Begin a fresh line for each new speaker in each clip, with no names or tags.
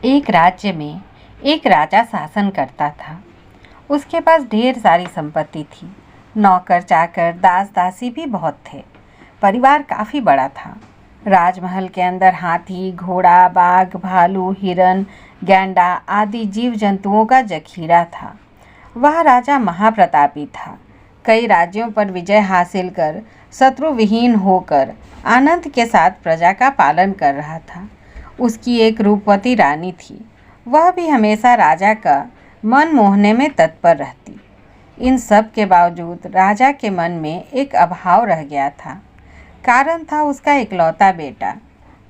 एक राज्य में एक राजा शासन करता था। उसके पास ढेर सारी संपत्ति थी। नौकर चाकर दास दासी भी बहुत थे। परिवार काफ़ी बड़ा था। राजमहल के अंदर हाथी, घोड़ा, बाघ, भालू, हिरन, गैंडा आदि जीव जंतुओं का जखीरा था। वह राजा महाप्रतापी था। कई राज्यों पर विजय हासिल कर शत्रु विहीन होकर आनंद के साथ प्रजा का पालन कर रहा था। उसकी एक रूपवती रानी थी। वह भी हमेशा राजा का मन मोहने में तत्पर रहती। इन सब के बावजूद राजा के मन में एक अभाव रह गया था। कारण था उसका इकलौता बेटा,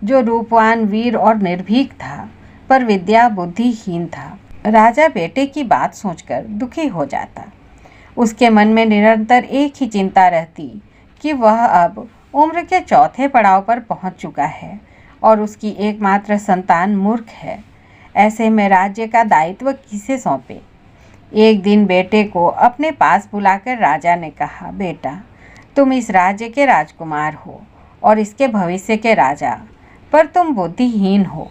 जो रूपवान, वीर और निर्भीक था, पर विद्या बुद्धिहीन था। राजा बेटे की बात सोचकर दुखी हो जाता। उसके मन में निरंतर एक ही चिंता रहती कि वह अब उम्र के चौथे पड़ाव पर पहुंच चुका है और उसकी एकमात्र संतान मूर्ख है। ऐसे में राज्य का दायित्व किसे सौंपे? एक दिन बेटे को अपने पास बुलाकर राजा ने कहा, बेटा, तुम इस राज्य के राजकुमार हो और इसके भविष्य के राजा, पर तुम बुद्धिहीन हो।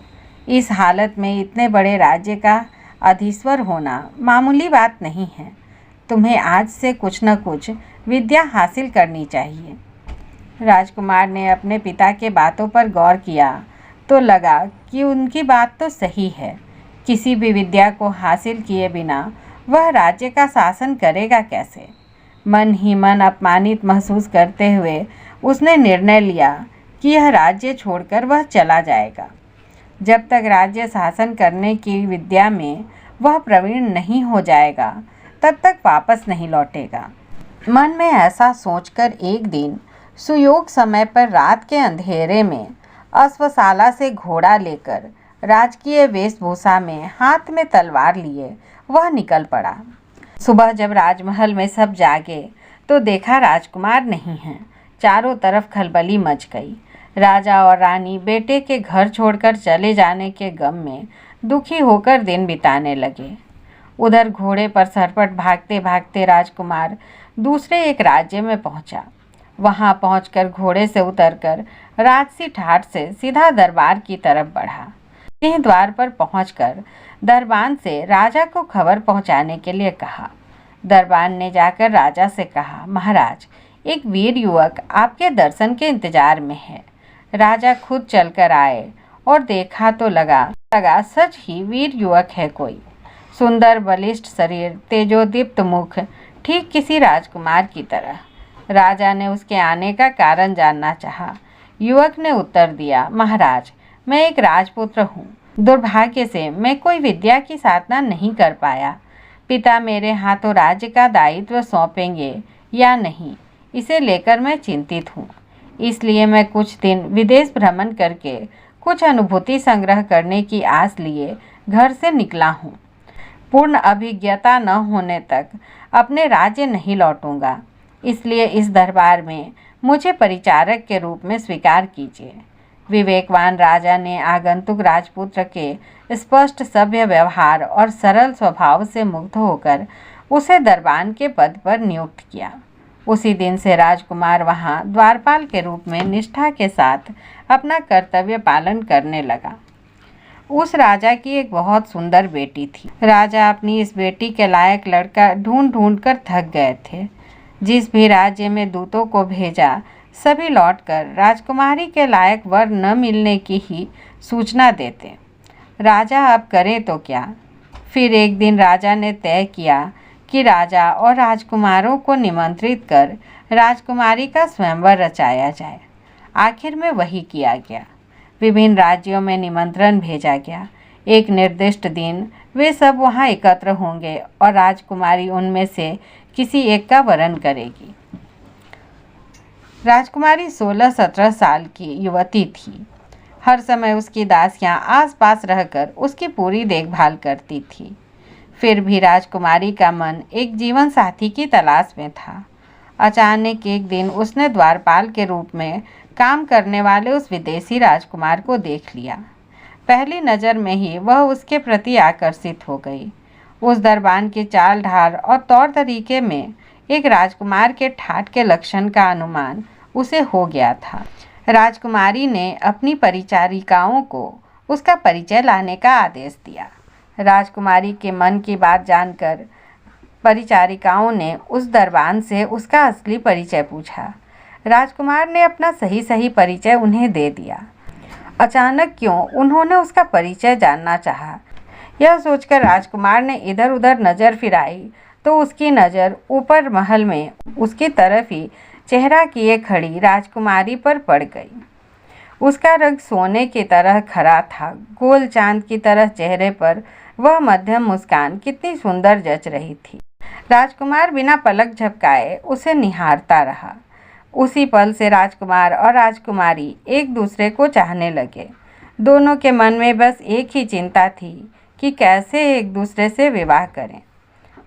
इस हालत में इतने बड़े राज्य का अधीश्वर होना मामूली बात नहीं है। तुम्हें आज से कुछ न कुछ विद्या हासिल करनी चाहिए। राजकुमार ने अपने पिता के बातों पर गौर किया तो लगा कि उनकी बात तो सही है। किसी भी विद्या को हासिल किए बिना वह राज्य का शासन करेगा कैसे? मन ही मन अपमानित महसूस करते हुए उसने निर्णय लिया कि यह राज्य छोड़कर वह चला जाएगा। जब तक राज्य शासन करने की विद्या में वह प्रवीण नहीं हो जाएगा, तब तक वापस नहीं लौटेगा। मन में ऐसा सोचकर एक दिन सुयोग समय पर रात के अंधेरे में अश्वशाला से घोड़ा लेकर राजकीय वेशभूषा में हाथ में तलवार लिए वह निकल पड़ा। सुबह जब राजमहल में सब जागे तो देखा राजकुमार नहीं है। चारों तरफ खलबली मच गई। राजा और रानी बेटे के घर छोड़कर चले जाने के गम में दुखी होकर दिन बिताने लगे। उधर घोड़े पर सरपट भागते भागते राजकुमार दूसरे एक राज्य में पहुंचा। वहां पहुंचकर घोड़े से उतरकर राजसी ठाट से सीधा दरबार की तरफ बढ़ा। सिंह द्वार पर पहुंचकर दरबान से राजा को खबर पहुंचाने के लिए कहा। दरबान ने जाकर राजा से कहा, महाराज, एक वीर युवक आपके दर्शन के इंतजार में है। राजा खुद चलकर आए और देखा तो लगा सच ही वीर युवक है कोई। सुंदर बलिष्ठ शरीर, तेजोदीप्त मुख, ठीक किसी राजकुमार की तरह। राजा ने उसके आने का कारण जानना चाहा। युवक ने उत्तर दिया, महाराज, मैं एक राजपुत्र हूँ। दुर्भाग्य से मैं कोई विद्या की साधना नहीं कर पाया। पिता मेरे हाथों राज्य का दायित्व सौंपेंगे या नहीं, इसे लेकर मैं चिंतित हूँ। इसलिए मैं कुछ दिन विदेश भ्रमण करके कुछ अनुभूति संग्रह करने की आस लिए घर से निकला हूँ। पूर्ण अभिज्ञता न होने तक अपने राज्य नहीं लौटूंगा। इसलिए इस दरबार में मुझे परिचारक के रूप में स्वीकार कीजिए। विवेकवान राजा ने आगंतुक राजपुत्र के स्पष्ट सभ्य व्यवहार और सरल स्वभाव से मुग्ध होकर उसे दरबान के पद पर नियुक्त किया। उसी दिन से राजकुमार वहां द्वारपाल के रूप में निष्ठा के साथ अपना कर्तव्य पालन करने लगा। उस राजा की एक बहुत सुंदर बेटी थी। राजा अपनी इस बेटी के लायक लड़का ढूंढ ढूंढ कर थक गए थे। जिस भी राज्य में दूतों को भेजा, सभी लौटकर राजकुमारी के लायक वर न मिलने की ही सूचना देते। राजा अब करें तो क्या? फिर एक दिन राजा ने तय किया कि राजा और राजकुमारों को निमंत्रित कर राजकुमारी का स्वयंवर रचाया जाए। आखिर में वही किया गया। विभिन्न राज्यों में निमंत्रण भेजा गया। एक निर्दिष्ट दिन वे सब वहां एकत्र होंगे और राजकुमारी उनमें से किसी एक का वरण करेगी। राजकुमारी 16-17 साल की युवती थी। हर समय उसकी दासियां आसपास रहकर उसकी पूरी देखभाल करती थी। फिर भी राजकुमारी का मन एक जीवन साथी की तलाश में था। अचानक एक दिन उसने द्वारपाल के रूप में काम करने वाले उस विदेशी राजकुमार को देख लिया। पहली नज़र में ही वह उसके प्रति आकर्षित हो गई। उस दरबान की चाल ढाल और तौर तरीके में एक राजकुमार के ठाठ के लक्षण का अनुमान उसे हो गया था। राजकुमारी ने अपनी परिचारिकाओं को उसका परिचय लाने का आदेश दिया। राजकुमारी के मन की बात जानकर परिचारिकाओं ने उस दरबान से उसका असली परिचय पूछा। राजकुमार ने अपना सही परिचय उन्हें दे दिया। अचानक क्यों उन्होंने उसका परिचय जानना चाहा। यह सोचकर राजकुमार ने इधर उधर नज़र फिराई तो उसकी नज़र ऊपर महल में उसकी तरफ ही चेहरा किए खड़ी राजकुमारी पर पड़ गई। उसका रंग सोने की तरह खरा था। गोल चांद की तरह चेहरे पर वह मध्यम मुस्कान कितनी सुंदर जच रही थी। राजकुमार बिना पलक झपकाए उसे निहारता रहा। उसी पल से राजकुमार और राजकुमारी एक दूसरे को चाहने लगे। दोनों के मन में बस एक ही चिंता थी कि कैसे एक दूसरे से विवाह करें।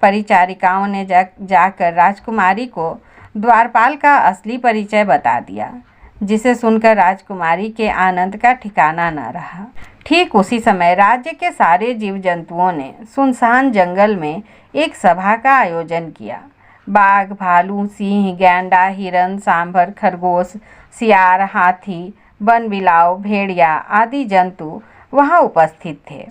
परिचारिकाओं ने जाकर राजकुमारी को द्वारपाल का असली परिचय बता दिया, जिसे सुनकर राजकुमारी के आनंद का ठिकाना न रहा। ठीक उसी समय राज्य के सारे जीव जंतुओं ने सुनसान जंगल में एक सभा का आयोजन किया। बाघ, भालू, सिंह, गैंडा, हिरन, सांभर, खरगोश, सियार, हाथी, बनबिलाव, भेड़िया आदि जंतु वहां उपस्थित थे।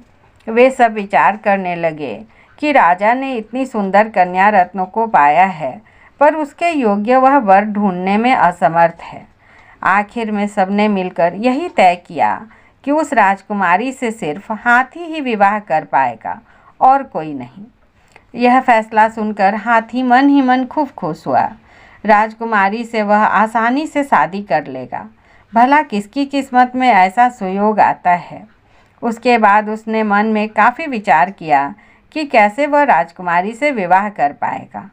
वे सब विचार करने लगे कि राजा ने इतनी सुंदर कन्या रत्नों को पाया है, पर उसके योग्य वह वर ढूंढने में असमर्थ है। आखिर में सबने मिलकर यही तय किया कि उस राजकुमारी से सिर्फ हाथी ही विवाह कर पाएगा और कोई नहीं। यह फैसला सुनकर हाथी मन ही मन खूब खुश हुआ। राजकुमारी से वह आसानी से शादी कर लेगा। भला किसकी किस्मत में ऐसा सुयोग आता है। उसके बाद उसने मन में काफ़ी विचार किया कि कैसे वह राजकुमारी से विवाह कर पाएगा।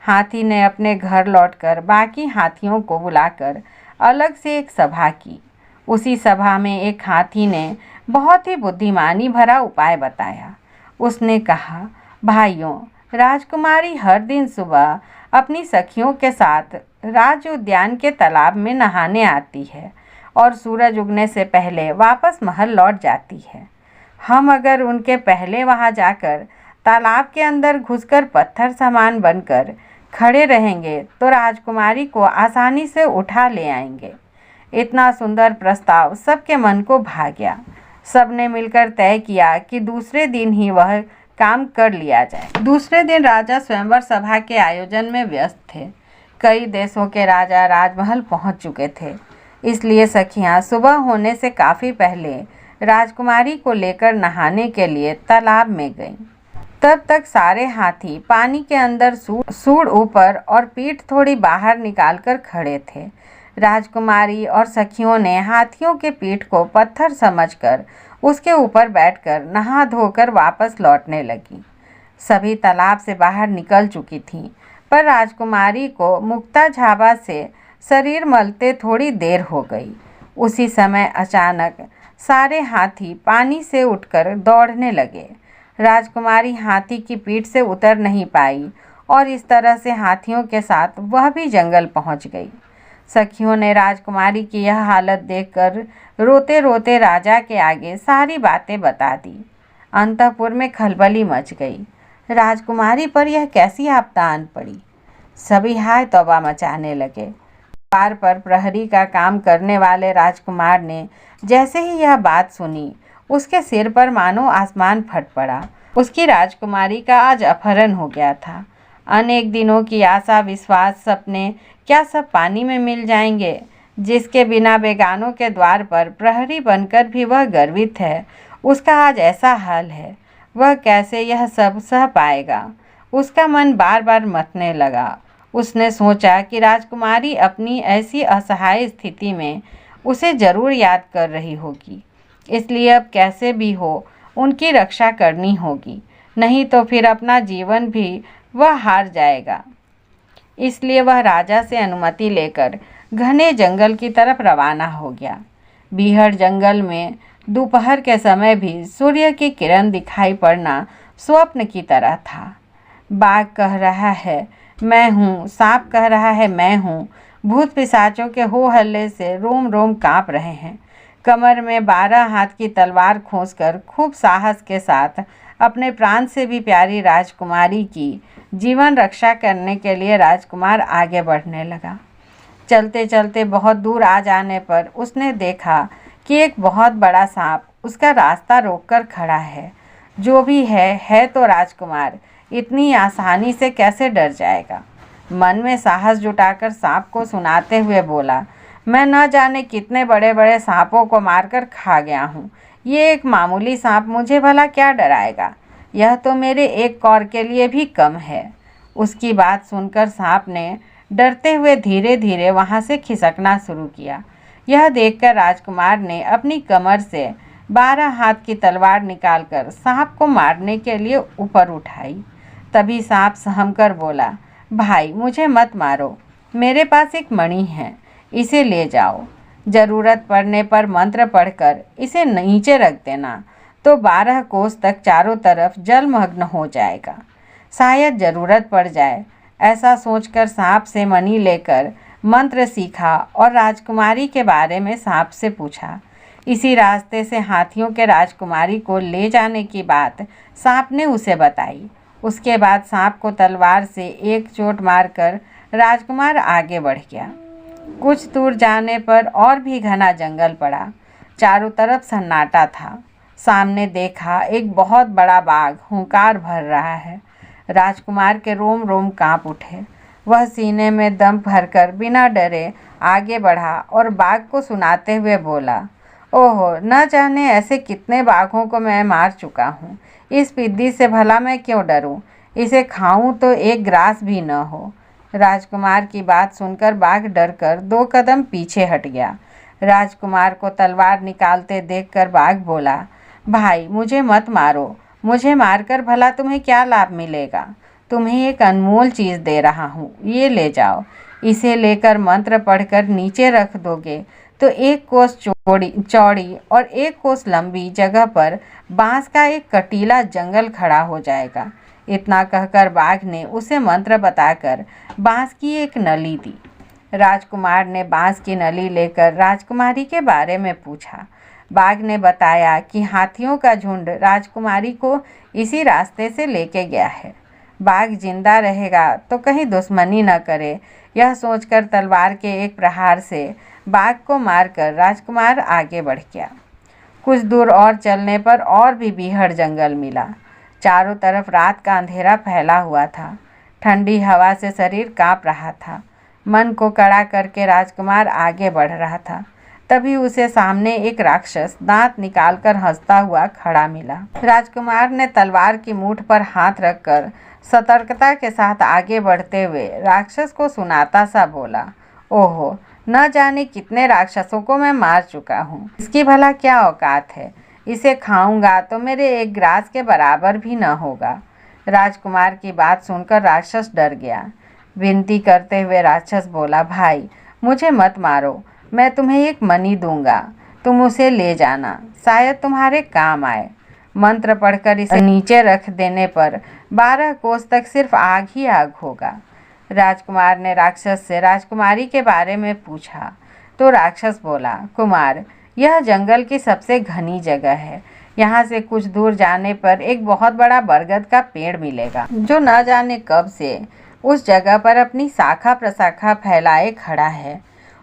हाथी ने अपने घर लौटकर बाकी हाथियों को बुलाकर अलग से एक सभा की। उसी सभा में एक हाथी ने बहुत ही बुद्धिमानी भरा उपाय बताया। उसने कहा, भाइयों, राजकुमारी हर दिन सुबह अपनी सखियों के साथ राज उद्यान के तालाब में नहाने आती है और सूरज उगने से पहले वापस महल लौट जाती है। हम अगर उनके पहले वहां जाकर तालाब के अंदर घुसकर पत्थर समान बनकर खड़े रहेंगे तो राजकुमारी को आसानी से उठा ले आएंगे। इतना सुंदर प्रस्ताव सबके मन को भा गया। सबने मिलकर तय किया कि दूसरे दिन ही वह काम कर लिया जाए। दूसरे दिन राजा स्वयंवर सभा के आयोजन में व्यस्त थे। कई देशों के राजा राजमहल पहुंच चुके थे, इसलिए सखियां सुबह होने से काफ़ी पहले राजकुमारी को लेकर नहाने के लिए तालाब में गईं। तब तक सारे हाथी पानी के अंदर सूंड ऊपर और पीठ थोड़ी बाहर निकालकर खड़े थे। राजकुमारी और सखियों ने हाथियों के पीठ को पत्थर समझकर उसके ऊपर बैठकर नहा धोकर वापस लौटने लगी। सभी तालाब से बाहर निकल चुकी थीं, पर राजकुमारी को मुक्ता झाबा से शरीर मलते थोड़ी देर हो गई। उसी समय अचानक सारे हाथी पानी से उठकर दौड़ने लगे। राजकुमारी हाथी की पीठ से उतर नहीं पाई और इस तरह से हाथियों के साथ वह भी जंगल पहुंच गई। सखियों ने राजकुमारी की यह हालत देखकर रोते रोते राजा के आगे सारी बातें बता दी। अंतःपुर में खलबली मच गई। राजकुमारी पर यह कैसी आपदा आन पड़ी। सभी हाय तौबा मचाने लगे। द्वार पर प्रहरी का काम करने वाले राजकुमार ने जैसे ही यह बात सुनी, उसके सिर पर मानो आसमान फट पड़ा। उसकी राजकुमारी का आज अपहरण हो गया था। अनेक दिनों की आशा, विश्वास, सपने क्या सब पानी में मिल जाएंगे। जिसके बिना बेगानों के द्वार पर प्रहरी बनकर भी वह गर्वित है, उसका आज ऐसा हाल है। वह कैसे यह सब सह पाएगा। उसका मन बार बार मथने लगा। उसने सोचा कि राजकुमारी अपनी ऐसी असहाय स्थिति में उसे जरूर याद कर रही होगी, इसलिए अब कैसे भी हो उनकी रक्षा करनी होगी, नहीं तो फिर अपना जीवन भी वह हार जाएगा। इसलिए वह राजा से अनुमति लेकर घने जंगल की तरफ रवाना हो गया। बीहड़ जंगल में दोपहर के समय भी सूर्य की किरण दिखाई पड़ना स्वप्न की तरह था। बाघ कह रहा है मैं हूँ, सांप कह रहा है मैं हूँ। भूत पिशाचों के हो हल्ले से रोम रोम काँप रहे हैं। कमर में 12 हाथ की तलवार खोसकर खूब साहस के साथ अपने प्राण से भी प्यारी राजकुमारी की जीवन रक्षा करने के लिए राजकुमार आगे बढ़ने लगा। चलते चलते बहुत दूर आ जाने पर उसने देखा कि एक बहुत बड़ा सांप उसका रास्ता रोककर खड़ा है। जो भी है तो राजकुमार इतनी आसानी से कैसे डर जाएगा। मन में साहस जुटाकर सांप को सुनाते हुए बोला, मैं न जाने कितने बड़े बड़े सांपों को मारकर खा गया हूँ। ये एक मामूली सांप मुझे भला क्या डराएगा। यह तो मेरे एक कौर के लिए भी कम है। उसकी बात सुनकर सांप ने डरते हुए धीरे धीरे वहाँ से खिसकना शुरू किया। यह देखकर राजकुमार ने अपनी कमर से 12 हाथ की तलवार निकालकर सांप को मारने के लिए ऊपर उठाई। तभी सांप सहमकर बोला, भाई मुझे मत मारो, मेरे पास एक मणि है, इसे ले जाओ। ज़रूरत पड़ने पर मंत्र पढ़कर इसे नीचे रख देना तो 12 कोस तक चारों तरफ जलमग्न हो जाएगा। शायद ज़रूरत पड़ जाए। ऐसा सोचकर सांप से मणि लेकर मंत्र सीखा और राजकुमारी के बारे में सांप से पूछा। इसी रास्ते से हाथियों के राजकुमारी को ले जाने की बात सांप ने उसे बताई। उसके बाद सांप को तलवार से एक चोट मारकर राजकुमार आगे बढ़ गया। कुछ दूर जाने पर और भी घना जंगल पड़ा। चारों तरफ सन्नाटा था। सामने देखा एक बहुत बड़ा बाघ हुंकार भर रहा है। राजकुमार के रोम रोम कांप उठे। वह सीने में दम भरकर बिना डरे आगे बढ़ा और बाघ को सुनाते हुए बोला, ओहो, न जाने ऐसे कितने बाघों को मैं मार चुका हूँ। इस पिद्दी से भला मैं क्यों डरूं? इसे खाऊं तो एक ग्रास भी न हो। राजकुमार की बात सुनकर बाघ डरकर 2 कदम पीछे हट गया। राजकुमार को तलवार निकालते देखकर बाघ बोला, भाई मुझे मत मारो, मुझे मारकर भला तुम्हें क्या लाभ मिलेगा। तुम्हें एक अनमोल चीज़ दे रहा हूँ, ये ले जाओ। इसे लेकर मंत्र पढ़कर नीचे रख दोगे तो 1 कोस चौड़ी और 1 कोस लंबी जगह पर बांस का एक कटीला जंगल खड़ा हो जाएगा। इतना कहकर बाघ ने उसे मंत्र बताकर बांस की एक नली दी। राजकुमार ने बांस की नली लेकर राजकुमारी के बारे में पूछा। बाघ ने बताया कि हाथियों का झुंड राजकुमारी को इसी रास्ते से लेके गया है। बाघ जिंदा रहेगा तो कहीं दुश्मनी न करे, यह सोचकर तलवार के एक प्रहार से बाघ को मारकर राजकुमार आगे बढ़ गया। कुछ दूर और चलने पर और भी बीहड़ जंगल मिला। चारों तरफ रात का अंधेरा फैला हुआ था। ठंडी हवा से शरीर कांप रहा था। मन को कड़ा करके राजकुमार आगे बढ़ रहा था। तभी उसे सामने एक राक्षस दांत निकालकर हंसता हुआ खड़ा मिला। राजकुमार ने तलवार की मूठ पर हाथ रखकर सतर्कता के साथ आगे बढ़ते हुए राक्षस को सुनाता सा बोला, ओहो, न जाने कितने राक्षसों को मैं मार चुका हूँ। इसकी भला क्या औकात है। इसे खाऊंगा तो मेरे एक ग्रास के बराबर भी न होगा। राजकुमार की बात सुनकर राक्षस डर गया। विनती करते हुए राक्षस बोला, भाई मुझे मत मारो, मैं तुम्हें एक मणि दूंगा, तुम उसे ले जाना, शायद तुम्हारे काम आए। मंत्र पढ़कर इसे नीचे रख देने पर 12 कोस तक सिर्फ आग ही आग होगा। राजकुमार ने राक्षस से राजकुमारी के बारे में पूछा तो राक्षस बोला, कुमार, यह जंगल की सबसे घनी जगह है। यहाँ से कुछ दूर जाने पर एक बहुत बड़ा बरगद का पेड़ मिलेगा जो न जाने कब से उस जगह पर अपनी शाखा प्रशाखा फैलाए खड़ा है।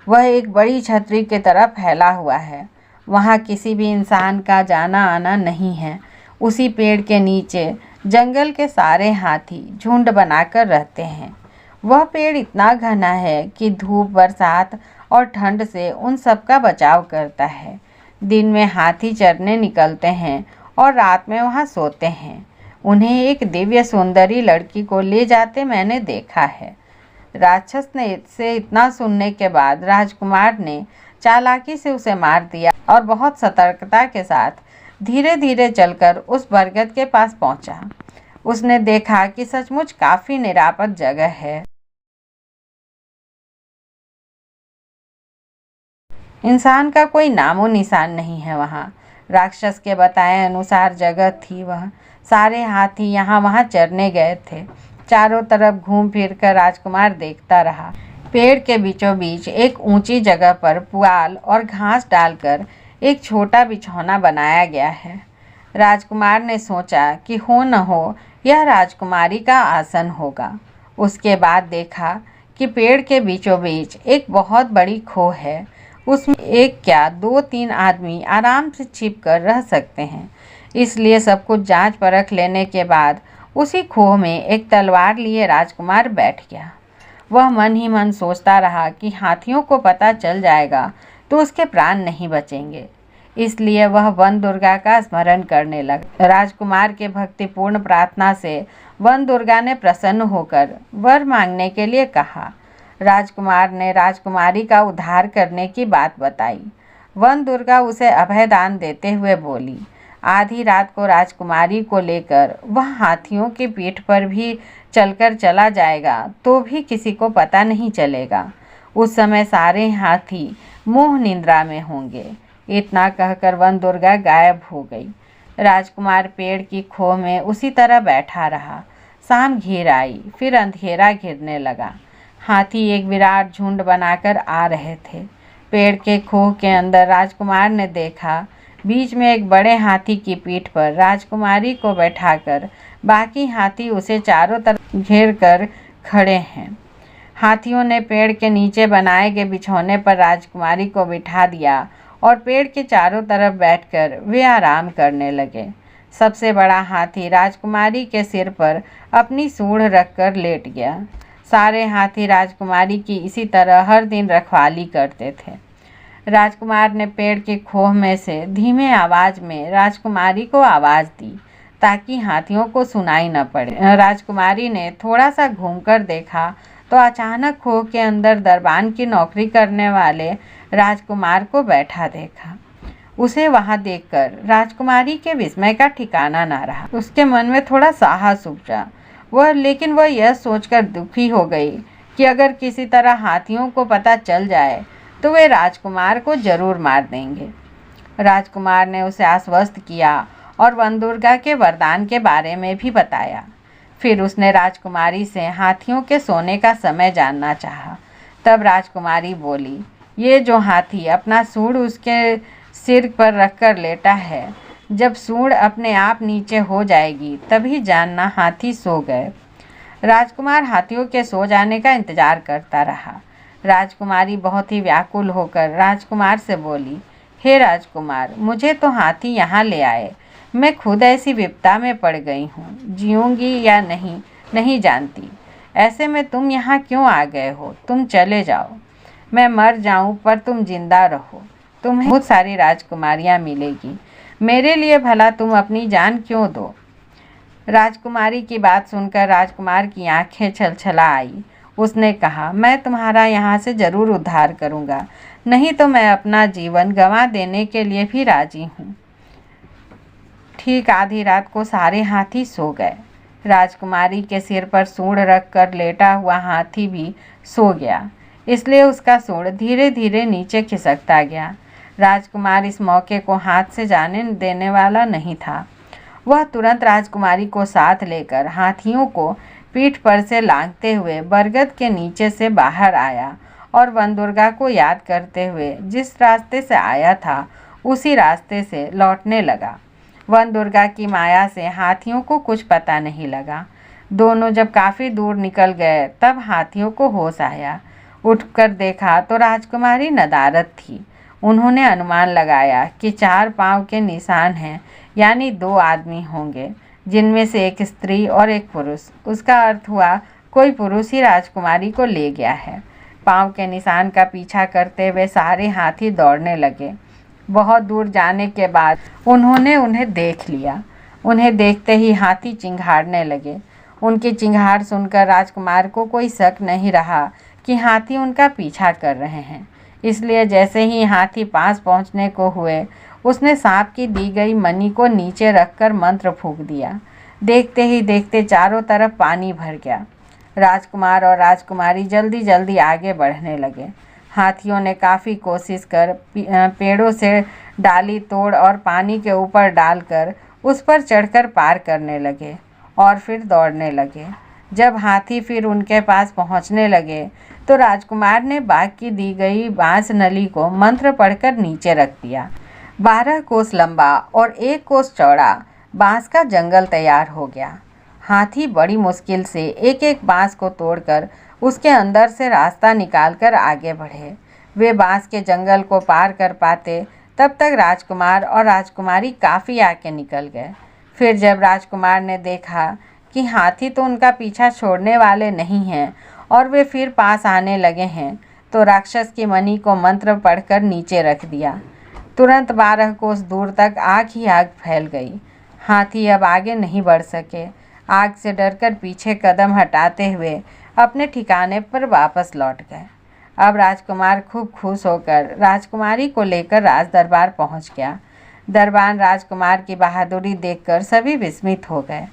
वह एक बड़ी छतरी की तरह फैला हुआ है। वहाँ किसी भी इंसान का जाना आना नहीं है। उसी पेड़ के नीचे जंगल के सारे हाथी झुंड बनाकर रहते हैं। वह पेड़ इतना घना है कि धूप, बरसात और ठंड से उन सब का बचाव करता है। दिन में हाथी चरने निकलते हैं और रात में वहाँ सोते हैं। उन्हें एक दिव्य सुंदरी लड़की को ले जाते मैंने देखा है। राक्षस ने इससे इतना सुनने के बाद राजकुमार ने चालाकी से उसे मार दिया और बहुत सतर्कता के साथ धीरे धीरे चलकर उस बरगद के पास पहुंचा। उसने देखा कि सचमुच काफी निरापद जगह है। इंसान का कोई नामो निशान नहीं है वहाँ। राक्षस के बताए अनुसार जगह थी वह। सारे हाथी यहाँ वहाँ चरने गए थे। चारों तरफ घूम फिर कर राजकुमार देखता रहा। पेड़ के बीचों बीच एक ऊंची जगह पर पुआल और घास डालकर एक छोटा बिछौना बनाया गया है। राजकुमार ने सोचा कि हो न हो यह राजकुमारी का आसन होगा। उसके बाद देखा कि पेड़ के बीचों बीच एक बहुत बड़ी खो है। उसमें एक क्या 2-3 आदमी आराम से छिप कर रह सकते हैं। इसलिए सब कुछ जांच परख लेने के बाद उसी खोह में एक तलवार लिए राजकुमार बैठ गया। वह मन ही मन सोचता रहा कि हाथियों को पता चल जाएगा तो उसके प्राण नहीं बचेंगे। इसलिए वह वन दुर्गा का स्मरण करने लगा। राजकुमार के भक्तिपूर्ण प्रार्थना से वन दुर्गा ने प्रसन्न होकर वर मांगने के लिए कहा। राजकुमार ने राजकुमारी का उद्धार करने की बात बताई। वन दुर्गा उसे अभयदान देते हुए बोली, आधी रात को राजकुमारी को लेकर वह हाथियों की पीठ पर भी चलकर चला जाएगा तो भी किसी को पता नहीं चलेगा। उस समय सारे हाथी मोह निद्रा में होंगे। इतना कहकर वन दुर्गा गायब हो गई। राजकुमार पेड़ की खोह में उसी तरह बैठा रहा। शाम घिर आई, फिर अंधेरा घिरने लगा। हाथी एक विराट झुंड बनाकर आ रहे थे। पेड़ के खोह के अंदर राजकुमार ने देखा, बीच में एक बड़े हाथी की पीठ पर राजकुमारी को बैठाकर बाकी हाथी उसे चारों तरफ घेर कर खड़े हैं। हाथियों ने पेड़ के नीचे बनाए गए बिछौने पर राजकुमारी को बिठा दिया और पेड़ के चारों तरफ बैठकर वे आराम करने लगे। सबसे बड़ा हाथी राजकुमारी के सिर पर अपनी सूंड रखकर लेट गया। सारे हाथी राजकुमारी की इसी तरह हर दिन रखवाली करते थे। राजकुमार ने पेड़ की खोह में से धीमे आवाज में राजकुमारी को आवाज़ दी ताकि हाथियों को सुनाई न पड़े। राजकुमारी ने थोड़ा सा घूमकर देखा तो अचानक खोह के अंदर दरबान की नौकरी करने वाले राजकुमार को बैठा देखा। उसे वहां देखकर राजकुमारी के विस्मय का ठिकाना ना रहा। उसके मन में थोड़ा साहस उपजा। लेकिन वह यह सोचकर दुखी हो गई कि अगर किसी तरह हाथियों को पता चल जाए तो वे राजकुमार को जरूर मार देंगे। राजकुमार ने उसे आश्वस्त किया और वन दुर्गा के वरदान के बारे में भी बताया। फिर उसने राजकुमारी से हाथियों के सोने का समय जानना चाहा। तब राजकुमारी बोली, ये जो हाथी अपना सूंड उसके सिर पर रखकर लेटा है, जब सूंड अपने आप नीचे हो जाएगी तभी जानना हाथी सो गए। राजकुमार हाथियों के सो जाने का इंतजार करता रहा। राजकुमारी बहुत ही व्याकुल होकर राजकुमार से बोली, हे राजकुमार, मुझे तो हाथी यहाँ ले आए। मैं खुद ऐसी विपदा में पड़ गई हूँ, जीऊँगी या नहीं जानती। ऐसे में तुम यहाँ क्यों आ गए हो? तुम चले जाओ। मैं मर जाऊँ पर तुम जिंदा रहो। तुम्हें बहुत सारी राजकुमारियाँ मिलेगी। मेरे लिए भला तुम अपनी जान क्यों दो? राजकुमारी की बात सुनकर राजकुमार की आंखें छलछला आई। उसने कहा, मैं तुम्हारा यहाँ से जरूर उद्धार करूँगा, नहीं तो मैं अपना जीवन गंवा देने के लिए भी राजी हूँ। ठीक आधी रात को सारे हाथी सो गए। राजकुमारी के सिर पर सूंड रखकर लेटा हुआ हाथी भी सो गया, इसलिए उसका सूंड धीरे धीरे नीचे खिसकता गया। राजकुमार इस मौके को हाथ से जाने देने वाला नहीं था। वह तुरंत राजकुमारी को साथ लेकर हाथियों को पीठ पर से लांघते हुए बरगद के नीचे से बाहर आया और वन दुर्गा को याद करते हुए जिस रास्ते से आया था उसी रास्ते से लौटने लगा। वन दुर्गा की माया से हाथियों को कुछ पता नहीं लगा। दोनों जब काफ़ी दूर निकल गए तब हाथियों को होश आया। उठकर देखा तो राजकुमारी नदारद थी। उन्होंने अनुमान लगाया कि 4 पांव के निशान हैं, यानी 2 आदमी होंगे, जिनमें से एक स्त्री और एक पुरुष। उसका अर्थ हुआ कोई पुरुष ही राजकुमारी को ले गया है। पांव के निशान का पीछा करते हुए सारे हाथी दौड़ने लगे। बहुत दूर जाने के बाद उन्होंने उन्हें देख लिया। उन्हें देखते ही हाथी चिंघाड़ने लगे। उनकी चिंघाड़ सुनकर राजकुमार को कोई शक नहीं रहा कि हाथी उनका पीछा कर रहे हैं। इसलिए जैसे ही हाथी पास पहुंचने को हुए, उसने सांप की दी गई मणि को नीचे रखकर मंत्र फूंक दिया। देखते ही देखते चारों तरफ पानी भर गया। राजकुमार और राजकुमारी जल्दी जल्दी आगे बढ़ने लगे। हाथियों ने काफ़ी कोशिश कर पेड़ों से डाली तोड़ और पानी के ऊपर डालकर उस पर चढ़कर पार करने लगे और फिर दौड़ने लगे। जब हाथी फिर उनके पास पहुंचने लगे तो राजकुमार ने बाघ की दी गई बांस नली को मंत्र पढ़कर नीचे रख दिया। 12 कोस लंबा और 1 कोस चौड़ा बांस का जंगल तैयार हो गया। हाथी बड़ी मुश्किल से एक एक बांस को तोड़कर उसके अंदर से रास्ता निकालकर आगे बढ़े। वे बांस के जंगल को पार कर पाते तब तक राजकुमार और राजकुमारी काफ़ी आगे निकल गए। फिर जब राजकुमार ने देखा कि हाथी तो उनका पीछा छोड़ने वाले नहीं हैं और वे फिर पास आने लगे हैं, तो राक्षस की मणि को मंत्र पढ़कर नीचे रख दिया। तुरंत 12 कोस दूर तक आग ही आग फैल गई। हाथी अब आगे नहीं बढ़ सके। आग से डरकर पीछे कदम हटाते हुए अपने ठिकाने पर वापस लौट गए। अब राजकुमार खूब खुश होकर राजकुमारी को लेकर राज दरबार पहुंच गया। दरबान राजकुमार की बहादुरी देखकर सभी विस्मित हो गए।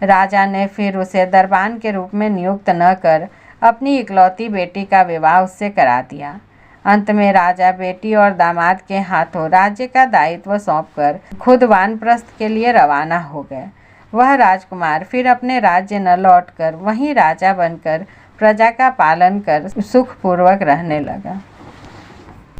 राजा ने फिर उसे दरबान के रूप में नियुक्त न कर अपनी इकलौती बेटी का विवाह उससे करा दिया। अंत में राजा बेटी और दामाद के हाथों राज्य का दायित्व सौंपकर खुद वानप्रस्थ के लिए रवाना हो गए। वह राजकुमार फिर अपने राज्य न लौटकर वहीं राजा बनकर प्रजा का पालन कर सुखपूर्वक रहने लगा।